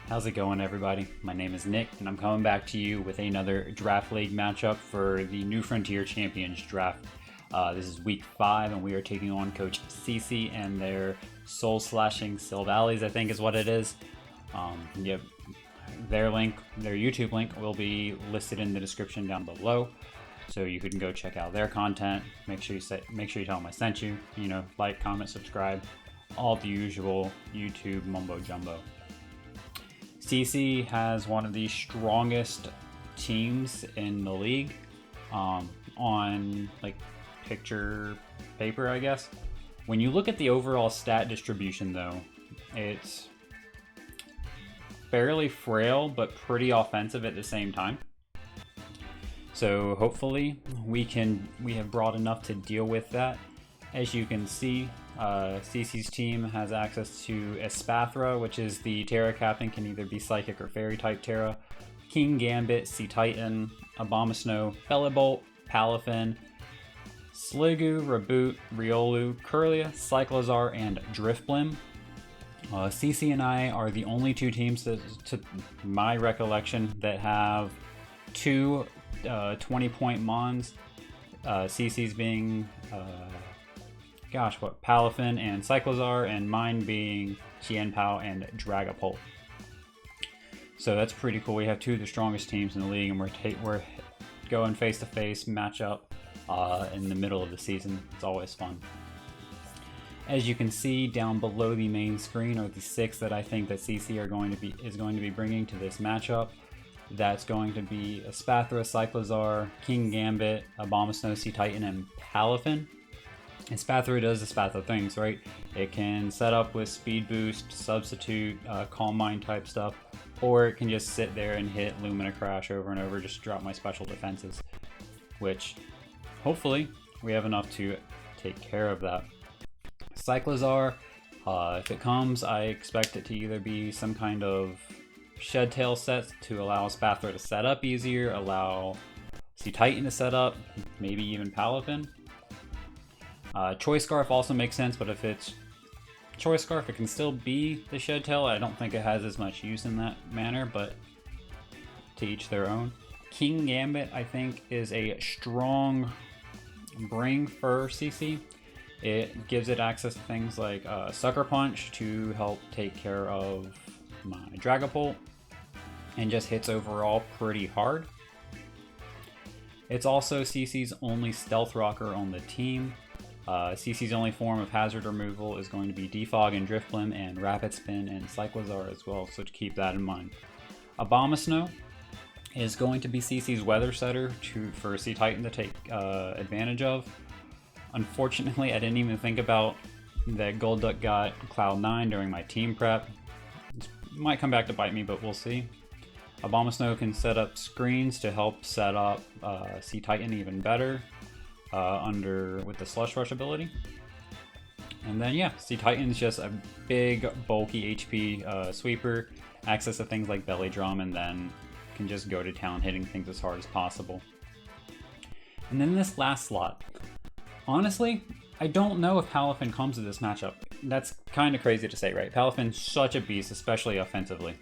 How's it going, everybody? My name is Nick, and I'm coming back to you with another Draft League matchup for the New Frontier Champions draft. This is week 5, and we are taking on Coach CC and their Soul Slashing Sylvallies, I think is what it is. Yep, their YouTube link will be listed in the description down below, so you can go check out their content. Make sure you tell them I sent you. Like, comment, subscribe, all the usual YouTube mumbo jumbo. CC has one of the strongest teams in the league on like picture paper, I guess. When you look at the overall stat distribution, though, it's fairly frail but pretty offensive at the same time. So hopefully we have brought enough to deal with that. As you can see, CC's team has access to Espathra, which is the Terra captain, can either be Psychic or Fairy type Terra, King Gambit, Sea Titan, Abomasnow, Bellibolt, Palafin, Sliggoo, Reboot, Riolu, Kirlia, Cyclozar, and Driftblim. CC and I are the only two teams that, to my recollection, that have two 20-point Mons. CC's being Palafin and Cyclozar, and mine being Tianpao and Dragapult. So that's pretty cool. We have two of the strongest teams in the league, and we're going face-to-face matchup in the middle of the season. It's always fun. As you can see down below the main screen are the 6 that I think that CC is going to be bringing to this matchup. That's going to be Espathra, Cyclozar, King Gambit, Abomasnow, Sea Titan, and Palafin. Espathra does Espathra things, right? It can set up with Speed Boost, Substitute, Calm Mind type stuff, or it can just sit there and hit Lumina Crash over and over, just drop my special defenses, which hopefully we have enough to take care of that. Cyclozar, if it comes, I expect it to either be some kind of Shed Tail set to allow Espathra to set up easier, allow Sea Titan to set up, maybe even Palafin. Choice Scarf also makes sense, but if it's Choice Scarf, it can still be the Shed Tail. I don't think it has as much use in that manner, but to each their own. King Gambit, I think, is a strong bring for CC. It gives it access to things like Sucker Punch to help take care of my Dragapult, and just hits overall pretty hard. It's also CC's only Stealth Rocker on the team. CC's only form of hazard removal is going to be Defog and Driftblim and Rapid Spin and Cyclozar as well, so to keep that in mind. Abomasnow is going to be CC's Weather Setter for Sea Titan to take advantage of. Unfortunately, I didn't even think about that Golduck got Cloud9 during my team prep. It might come back to bite me, but we'll see. Abomasnow can set up screens to help set up Sea Titan even better. With the Slush Rush ability. And then yeah, Sea Titan's just a big bulky HP sweeper, access to things like Belly Drum, and then can just go to town hitting things as hard as possible. And then this last slot, honestly, I don't know if Palafin comes to this matchup. That's kind of crazy to say, right? Palafin's such a beast, especially offensively.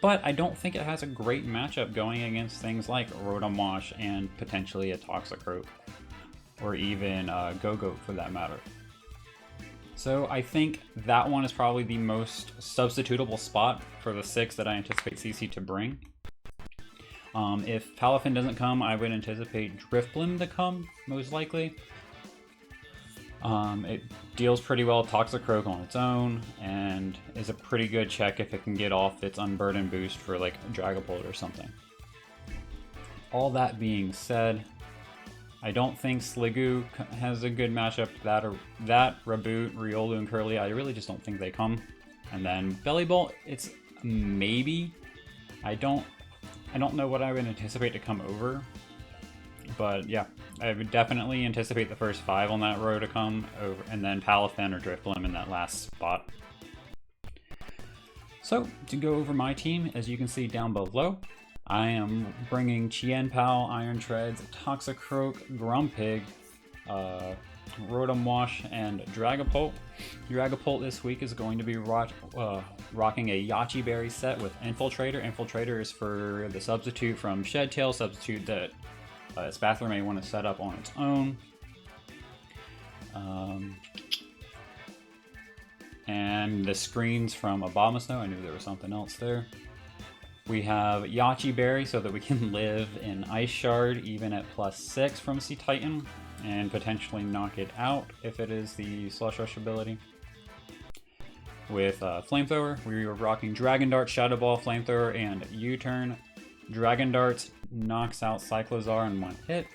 But I don't think it has a great matchup going against things like Rotom Wash and potentially a Toxicroak, or even Go-Goat for that matter. So I think that one is probably the most substitutable spot for the 6 that I anticipate CC to bring. If Palafin doesn't come, I would anticipate Driftblim to come, most likely. It deals pretty well Toxicroak on its own, and is a pretty good check if it can get off its Unburden boost for like a Dragapult or something. All that being said, I don't think Sliggoo has a good matchup. That Reboot, Riolu, and Kirlia, I really just don't think they come. And then Bellibolt, it's maybe. I don't know what I would anticipate to come over. But yeah, I would definitely anticipate the first 5 on that row to come over, and then Palafin or Driftblim in that last spot. So, to go over my team, as you can see down below, I am bringing Tianpao, Iron Treads, Toxicroak, Grumpig, Rotom Wash, and Dragapult. Dragapult this week is going to be rocking a Yachi Berry set with Infiltrator. Infiltrator is for the substitute from Shedtail, substitute that Spathler may want to set up on its own. And the screens from Abomasnow. I knew there was something else there. We have Yachi Berry so that we can live in Ice Shard even at +6 from Sea Titan and potentially knock it out if it is the Slush Rush ability. With Flamethrower, we are rocking Dragon Dart, Shadow Ball, Flamethrower, and U-Turn. Dragon Darts knocks out Cyclozar in one hit,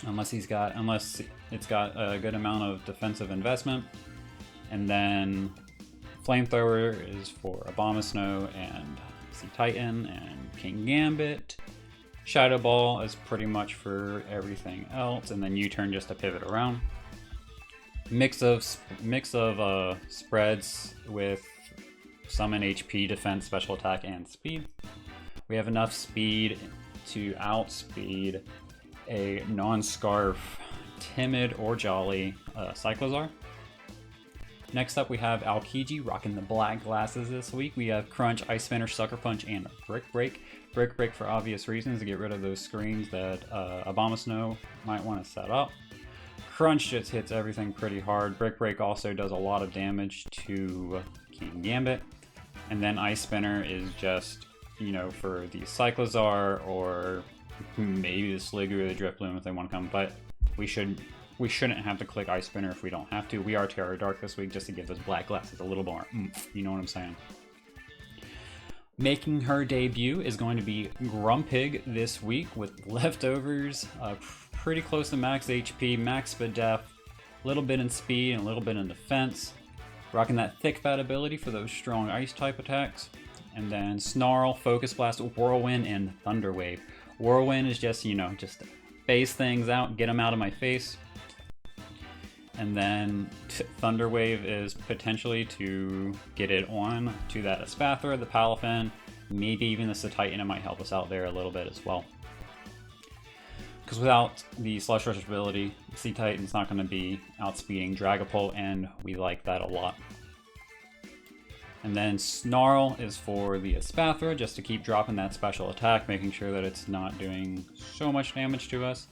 unless it's got a good amount of defensive investment. And then Flamethrower is for Abomasnow and Sea Titan and King Gambit. Shadow Ball is pretty much for everything else, and then U-Turn just to pivot around. Mix of spreads with summon HP, defense, special attack, and speed. We have enough speed to outspeed a non-scarf, timid or jolly Cyclozar. Next up we have Aokiji rocking the black glasses this week. We have Crunch, Ice Spinner, Sucker Punch, and Brick Break. Brick Break for obvious reasons, to get rid of those screens that Abomasnow might want to set up. Crunch just hits everything pretty hard. Brick Break also does a lot of damage to King Gambit. And then Ice Spinner is just, you know, for the Cyclozar or maybe the Sliggoo or the Drifloon if they want to come. But we shouldn't have to click Ice Spinner if we don't have to. We are Terra Dark this week just to give those black glasses a little more oomph, you know what I'm saying. Making her debut is going to be Grumpig this week with leftovers, pretty close to max HP, max speed def, a little bit in speed and a little bit in defense. Rocking that Thick Fat ability for those strong ice type attacks. And then Snarl, Focus Blast, Whirlwind, and Thunder Wave. Whirlwind is just, you know, just phase things out, get them out of my face. And then Thunder Wave is potentially to get it on to that Espathra, the Palafin, maybe even the Titan. It might help us out there a little bit as well. Because without the Slush Rush ability, Sea Titan's not going to be outspeeding Dragapult, and we like that a lot. And then Snarl is for the Espathra, just to keep dropping that special attack, making sure that it's not doing so much damage to us.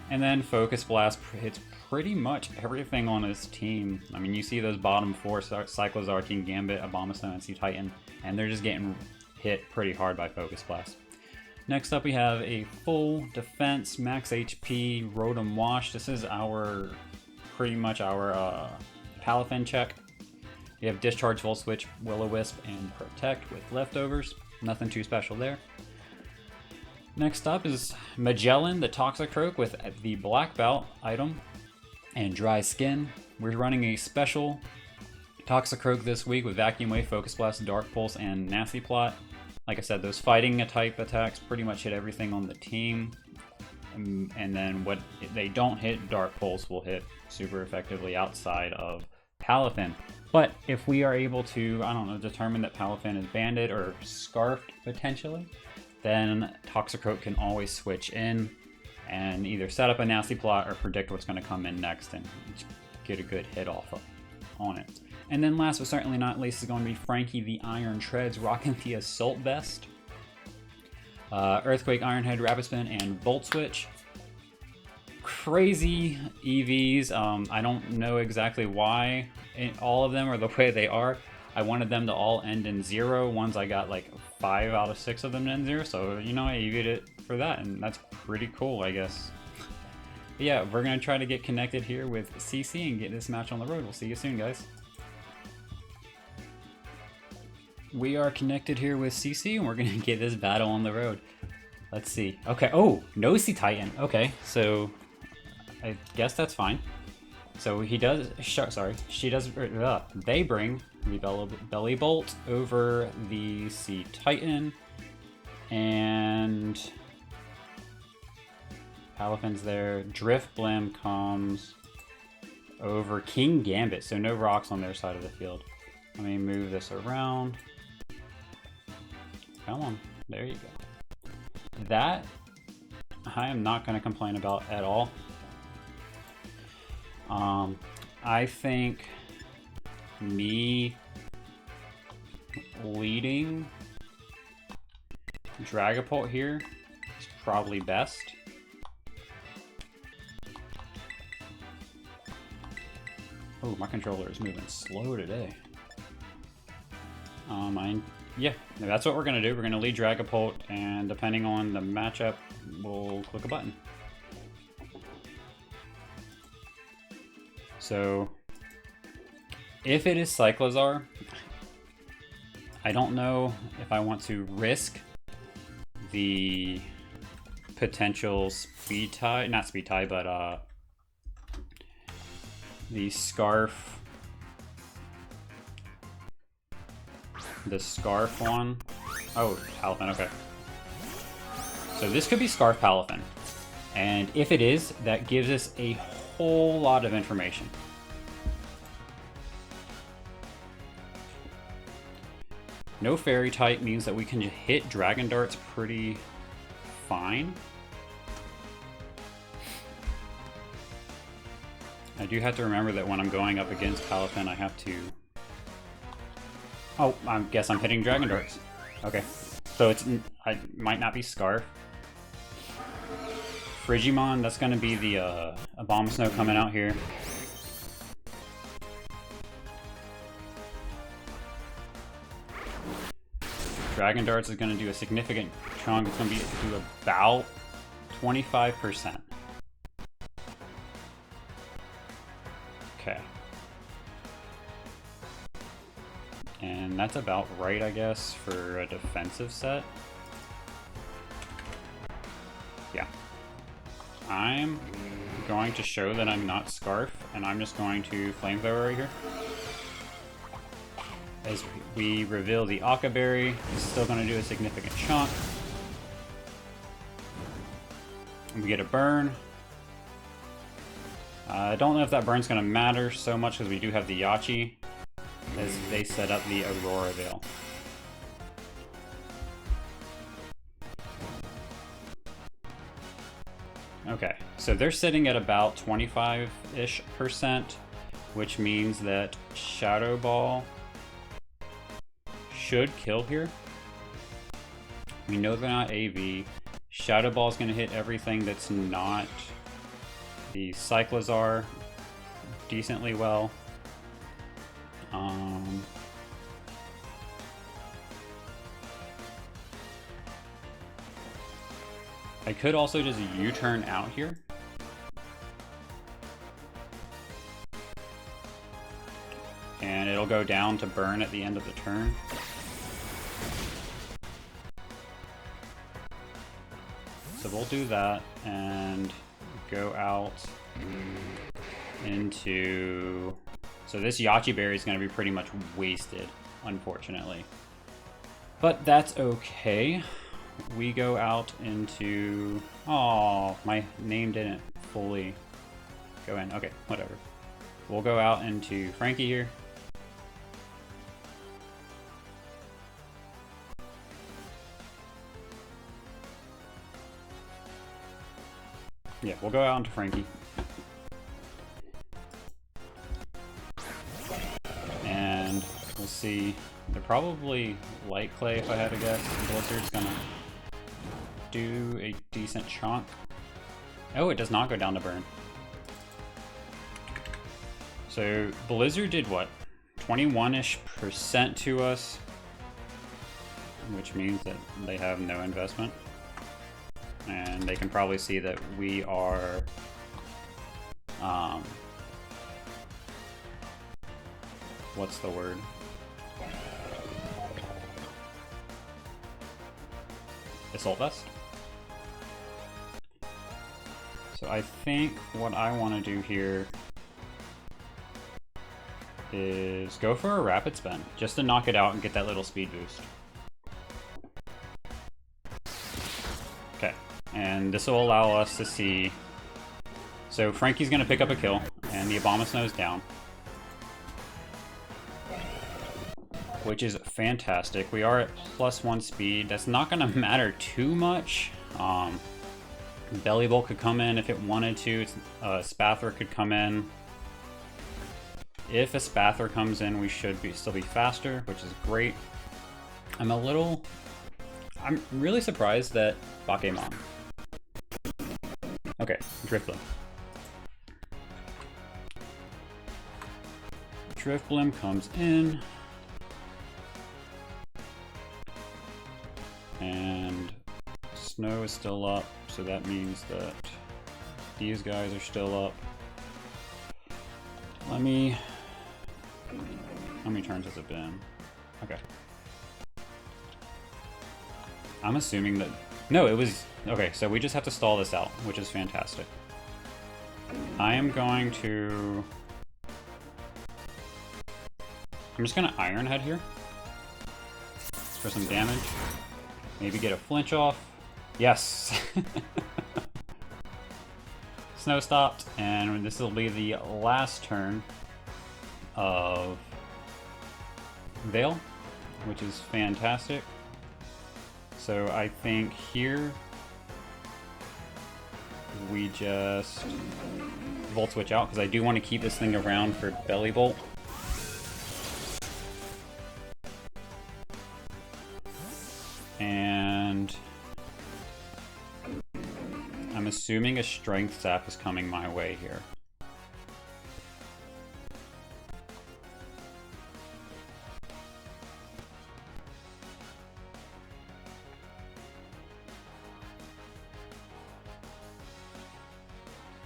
And then Focus Blast hits pretty much everything on his team. I mean, you see those bottom four, Cyclozar, King Gambit, Abomasnow, and Sea Titan, and they're just getting hit pretty hard by Focus Blast. Next up we have a full defense, max HP, Rotom Wash. This is pretty much our Palafin check. We have Discharge, Volt Switch, Will-O-Wisp, and Protect with leftovers. Nothing too special there. Next up is Magellan, the Toxicroak with the Black Belt item and Dry Skin. We're running a special Toxicroak this week with Vacuum Wave, Focus Blast, Dark Pulse, and Nasty Plot. Like I said, those fighting type attacks pretty much hit everything on the team. And then what they don't hit, Dark Pulse will hit super effectively outside of Palafin. But if we are able to, I don't know, determine that Palafin is banded or scarfed potentially, then Toxicroak can always switch in and either set up a Nasty Plot or predict what's going to come in next and get a good hit off on it. And then last but certainly not least is going to be Frankie the Iron Treads rocking the Assault Vest. Earthquake, Iron Head, Rapid Spin, and Volt Switch. Crazy EVs. I don't know exactly why all of them are the way they are. I wanted them to all end in 0. Ones I got like 5 out of 6 of them end 0, so you know I EV'd it for that, and that's pretty cool, I guess. But yeah, we're gonna try to get connected here with CC and get this match on the road. We'll see you soon, guys. We are connected here with CC, and we're gonna get this battle on the road. Let's see. Okay. Oh, no Sea Titan. Okay, so I guess that's fine. So he does. Sorry, she does. They bring the Belly Bolt over the Sea Titan, and Palafin's there. Drift Blim comes over King Gambit, so no rocks on their side of the field. Let me move this around. Come on, there you go. That I am not going to complain about at all. I think me leading Dragapult here is probably best. Oh, my controller is moving slow today. Yeah, that's what we're gonna do. We're gonna lead Dragapult, and depending on the matchup, we'll click a button. So, if it is Cyclozar, I don't know if I want to risk the potential speed tie, not speed tie, but the Scarf. The Scarf one. Oh, Palafin, okay. So this could be Scarf Palafin. And if it is, that gives us a whole lot of information. No Fairy type means that we can hit Dragon Darts pretty fine. I do have to remember that when I'm going up against Palafin, I have to... Oh, I guess I'm hitting Dragon Darts. Okay. So I might not be Scarf. Frigimon, that's going to be the Abomasnow coming out here. Dragon Darts is going to do a significant chunk. It's going to do about 25%. Okay. And that's about right, I guess, for a defensive set. Yeah. I'm going to show that I'm not Scarf, and I'm just going to Flamethrower right here. As we reveal the Akka Berry, it's still going to do a significant chunk. We get a burn. I don't know if that burn's going to matter so much because we do have the Yachi, as they set up the Aurora Veil. Okay, so they're sitting at about 25-ish%, which means that Shadow Ball should kill here. We know they're not AV. Shadow Ball is going to hit everything that's not the Cyclozar decently well. I could also just U-turn out here. And it'll go down to burn at the end of the turn. So we'll do that and go out into... So this Yachi Berry is going to be pretty much wasted, unfortunately. But that's okay. We go out into... Oh, my name didn't fully go in. Okay, whatever. We'll go out into Frankie here. Yeah, we'll go out into Frankie. And we'll see. They're probably Light Clay, if I had to guess. Blizzard's gonna do a decent chunk. Oh, it does not go down to burn. So Blizzard did what? 21-ish% to us, which means that they have no investment. And they can probably see that we are what's the word? Assault Vest. So I think what I want to do here is go for a Rapid Spin, just to knock it out and get that little speed boost. Okay, and this will allow us to see... So Frankie's going to pick up a kill, and the Abomasnow is down. Which is fantastic. We are at +1 speed. That's not going to matter too much. Belly Bolt could come in if it wanted to. Spathra could come in If a Spather comes in, we should still be faster, which is great. I'm really surprised that Bakemon. Okay, Drifblim. Drifblim comes in. And Snow is still up, so that means that these guys are still up. How many turns has it been? Okay. I'm assuming that... No, it was... Okay, so we just have to stall this out, which is fantastic. I am going to... I'm just going to Iron Head here for some damage. Maybe get a flinch off. Yes! Snow stopped, and this will be the last turn of Veil, which is fantastic. So I think here we just Volt Switch out, because I do want to keep this thing around for Belly Bolt. And I'm assuming a Strength Sap is coming my way here.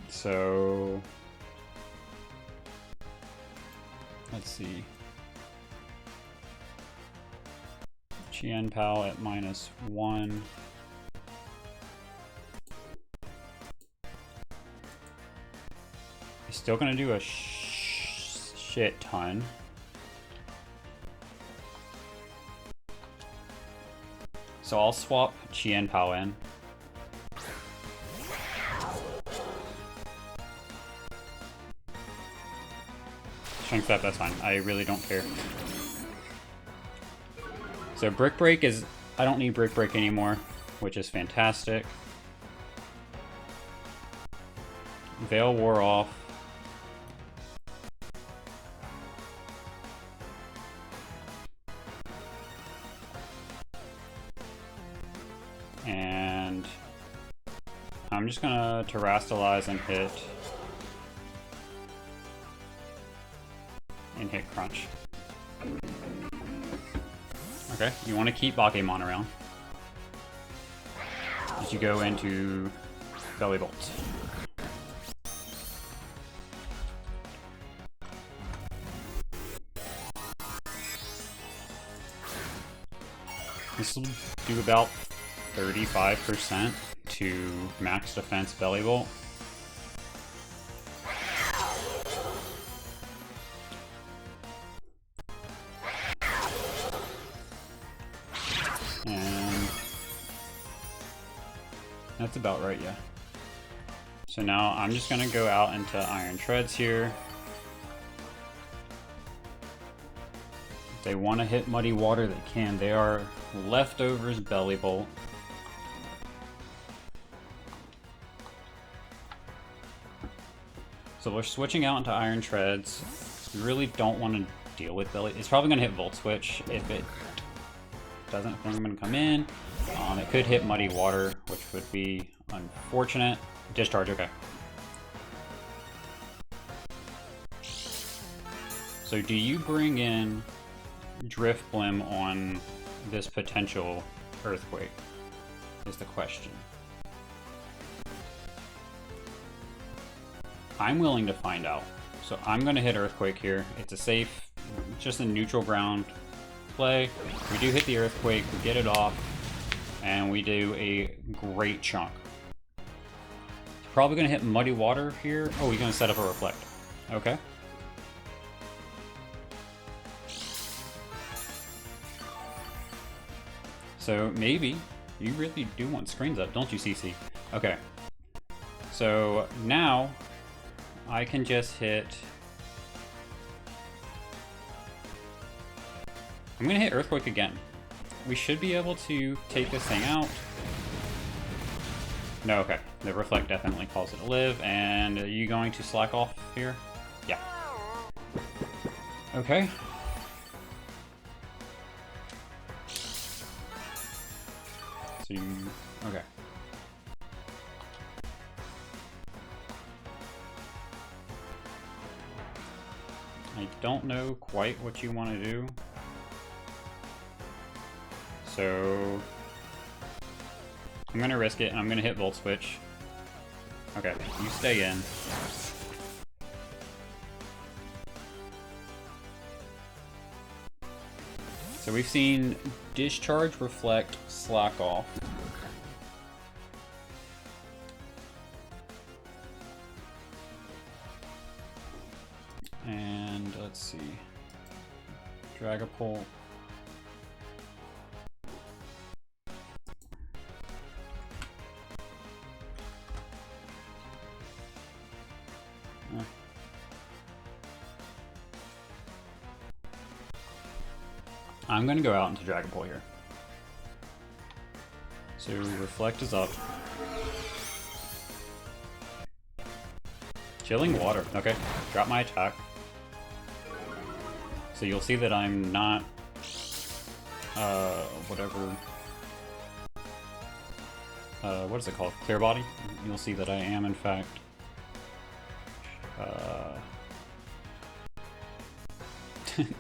So let's see. Chien-Pao at -1. He's still gonna do a shit ton. So I'll swap Chien-Pao in. Strength Sap, that's fine. I really don't care. So Brick Break is... I don't need Brick Break anymore, which is fantastic. Veil wore off. And I'm just gonna Terrastalize and hit Crunch. Okay, you want to keep Bakemon around as you go into Belly Bolt. This will do about 35% to max defense Belly Bolt. And that's about right, yeah. So now I'm just gonna go out into Iron Treads here. If they want to hit Muddy Water, they can. They are leftovers Belly Bolt. So we're switching out into Iron Treads. We really don't want to deal with Belly. It's probably gonna hit Volt Switch. If it doesn't, I think I'm gonna come in. It could hit Muddy Water, which would be unfortunate. Discharge, okay. So do you bring in Drifblim on this potential Earthquake, is the question. I'm willing to find out. So I'm gonna hit Earthquake here. It's a safe, just a neutral ground play. We do hit the Earthquake, we get it off, and we do a great chunk. Probably gonna hit Muddy Water here. Oh, he's gonna set up a Reflect. Okay. So maybe you really do want screens up, don't you, CC? Okay. So now I can just hit... I'm gonna hit Earthquake again. We should be able to take this thing out. No, okay. The Reflect definitely calls it a live. And are you going to slack off here? Yeah. Okay. So you... okay. I don't know quite what you want to do. So... I'm gonna risk it, and I'm gonna hit Volt Switch. Okay, you stay in. So we've seen Discharge, Reflect, Slack Off. And let's see. Dragapult. I'm going to go out into Dragapult here. So Reflect is up. Chilling Water. Okay, drop my attack. So you'll see that I'm not... whatever... what is it called? Clear Body? You'll see that I am, in fact...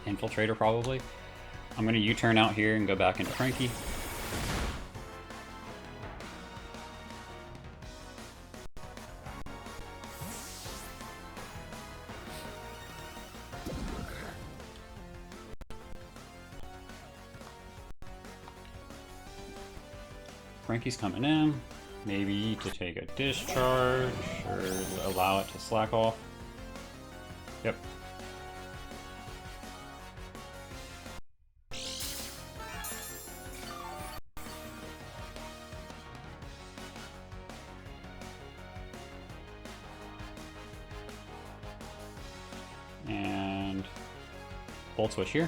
Infiltrator, probably. I'm going to U-turn out here and go back into Frankie. Frankie's coming in. Maybe to take a discharge or allow it to slack off. Yep. And Volt Switch here.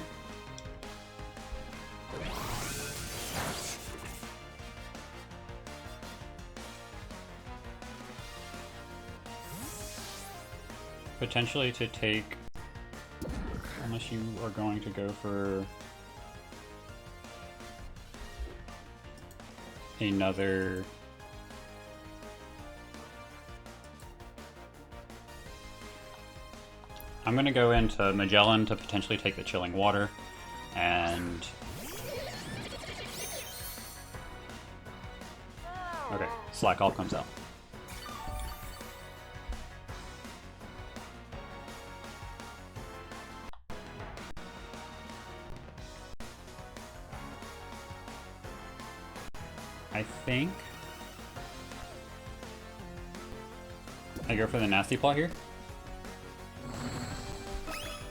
Potentially to take, unless you are going to go for another I'm going to go into Magellan to potentially take the Chilling Water, and okay, Slack All comes out. I think I go for the Nasty Plot here,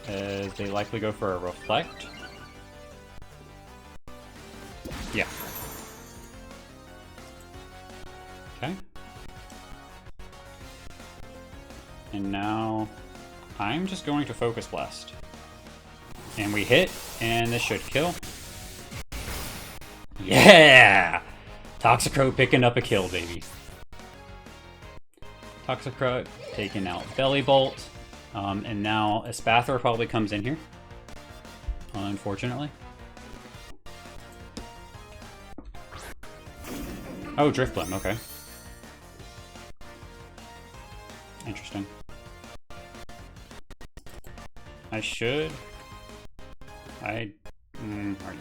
as they likely go for a Reflect. Yeah. Okay. And now I'm just going to Focus Blast. And we hit, and this should kill. Yeah! Toxicroak picking up a kill, baby. Toxicroak taking out Belly Bolt. And now Espathra probably comes in here, unfortunately. Oh, Driftblim, okay. Interesting. I should...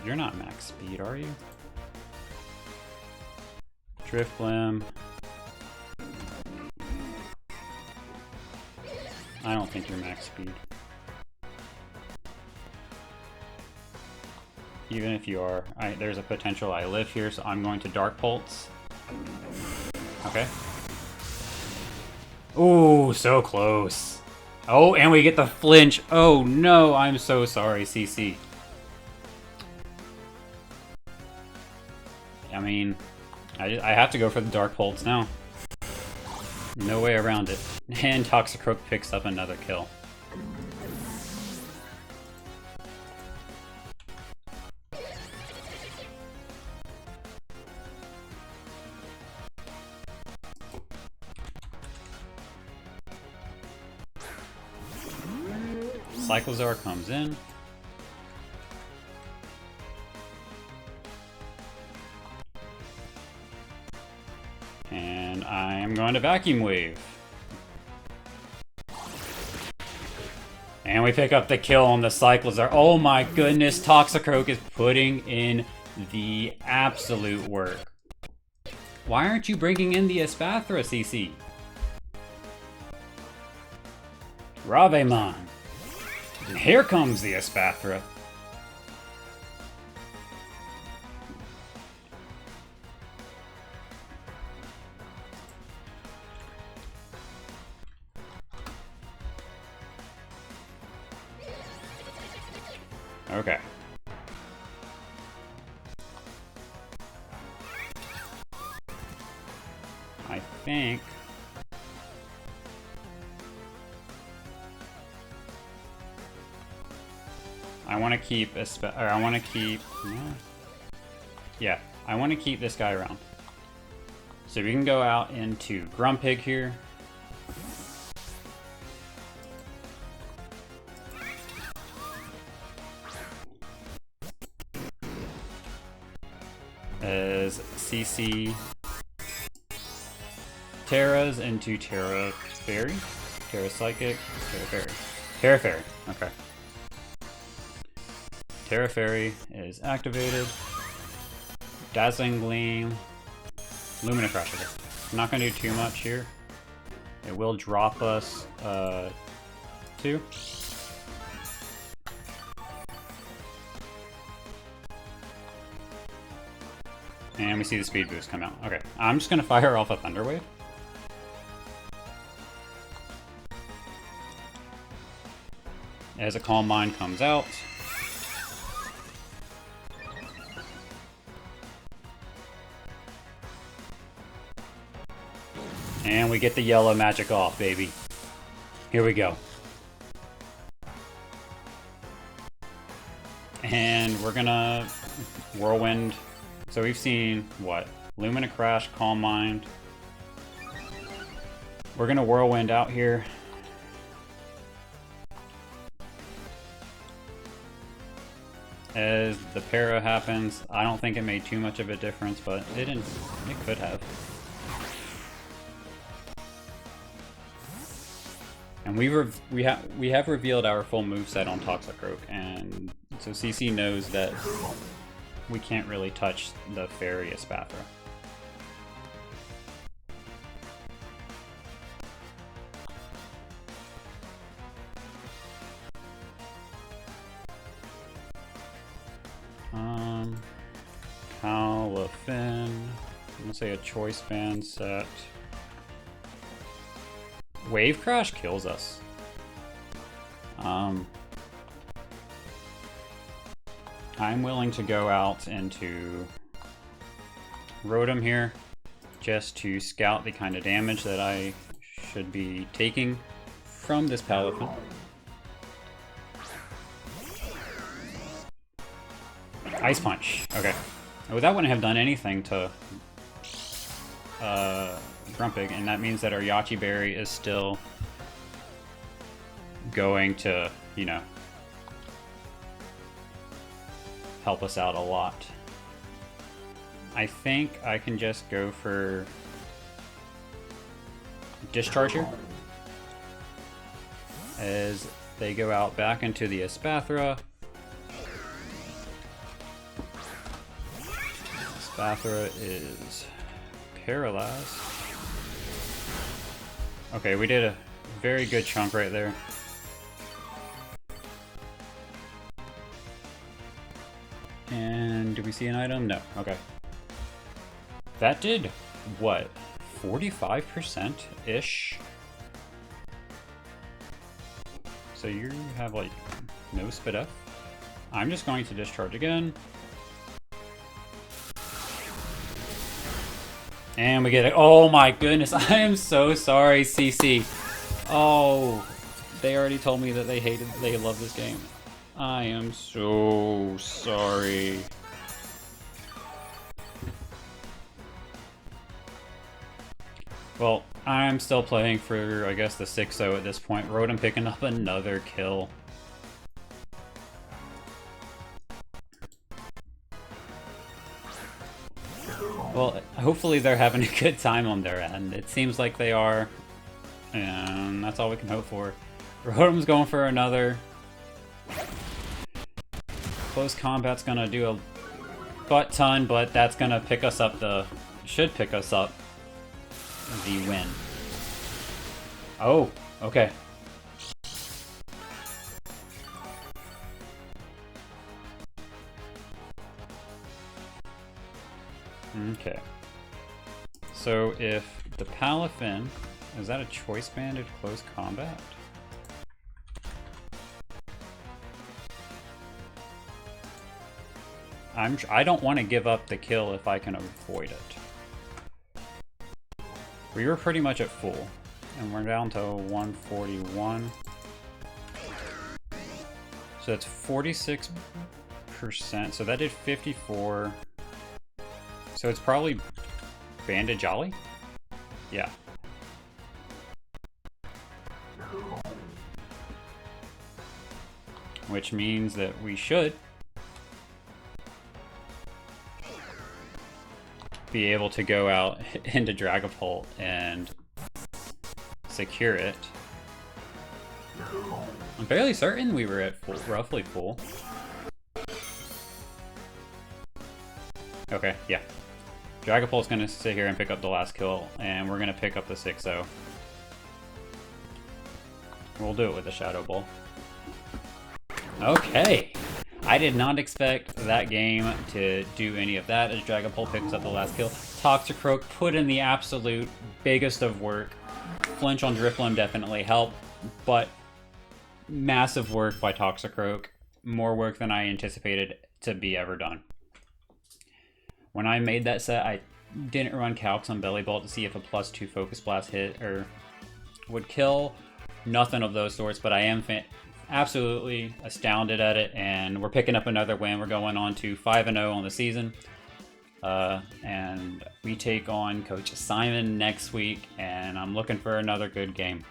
you're not max speed, are you? Driftblim. I don't think you're max speed. Even if you are, there's a potential I live here, so I'm going to Dark Pulse. Okay. Ooh, so close. Oh, and we get the flinch. Oh no, I'm so sorry, CC. I mean, I have to go for the Dark Pulse now. No way around it. And Toxicroak picks up another kill. Cyclozar comes in. And I am going to Vacuum Wave. And we pick up the kill on the Cyclizar. Oh my goodness, Toxicroak is putting in the absolute work. Why aren't you bringing in the Espathra, CC? Ravemon. And here comes the Espathra. Okay. I think I want to keep I want to keep I want to keep this guy around. So we can go out into Grumpig here. As CC Terras into Terra Fairy, Terra Psychic, Terra Fairy, Terra Fairy. Okay. Terra Fairy is activated. Dazzling Gleam, Lumina Crash. Okay. I'm not gonna do too much here. It will drop us 2. And we see the speed boost come out. Okay, I'm just gonna fire off a Thunder Wave. As a Calm Mind comes out. And we get the yellow magic off, baby. Here we go. And we're gonna Whirlwind. So we've seen, what? Lumina Crash, Calm Mind. We're gonna Whirlwind out here. As the para happens, I don't think it made too much of a difference, but it could have. And we have revealed our full moveset on Toxicroak, and so CC knows that we can't really touch the Fairy Espathra. Calafin. I'm gonna say a choice band set. Wave Crash kills us. I'm willing to go out into Rotom here just to scout the kind of damage that I should be taking from this Palafin. Ice Punch. Okay. Well, that wouldn't have done anything to Grumpig, and that means that our Yachi Berry is still going to, you know, help us out a lot. I think I can just go for Discharge here as they go out back into the Espathra. Espathra is paralyzed. Okay, we did a very good chunk right there. And do we see an item? No. Okay. That did, what, 45%-ish? So you have, like, no Spit F. I'm just going to discharge again. And we get it. Oh my goodness, I am so sorry, CC. Oh, they already told me that they love this game. I am so sorry. Well, I'm still playing for, I guess, the 6-0 at this point. Rotom picking up another kill. Well, hopefully they're having a good time on their end. It seems like they are, and that's all we can hope for. Rotom's going for another. Close combat's gonna do a butt ton, but that's gonna pick us up should pick us up the win. Oh, okay. Okay. So if the Palafin, is that a choice banded close combat? I don't want to give up the kill if I can avoid it. We were pretty much at full, and we're down to 141. So that's 46%. So that did 54. So it's probably Bandit Jolly? Yeah. Which means that we should be able to go out into Dragapult and secure it. I'm fairly certain we were at full, roughly full. Okay, yeah. Dragapult's gonna sit here and pick up the last kill, and we're gonna pick up the 6-0. We'll do it with the Shadow Ball. Okay! I did not expect that game to do any of that as Dragapult picks up the last kill. Toxicroak put in the absolute biggest of work. Flinch on Drifloon definitely helped, but massive work by Toxicroak. More work than I anticipated to be ever done. When I made that set, I didn't run calcs on Belly Bolt to see if a +2 Focus Blast hit or would kill. Nothing of those sorts, but I am absolutely astounded at it, and we're picking up another win. We're going on to 5-0 on the season, and we take on Coach Simon next week, and I'm looking for another good game.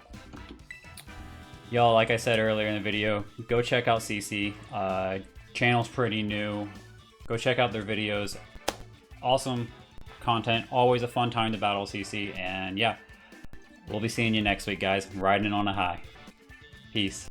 Y'all, like I said earlier in the video, go check out CC. Channel's pretty new. Go check out their videos. Awesome content. Always a fun time to battle CC, and yeah, we'll be seeing you next week, guys. Riding on a high. Peace.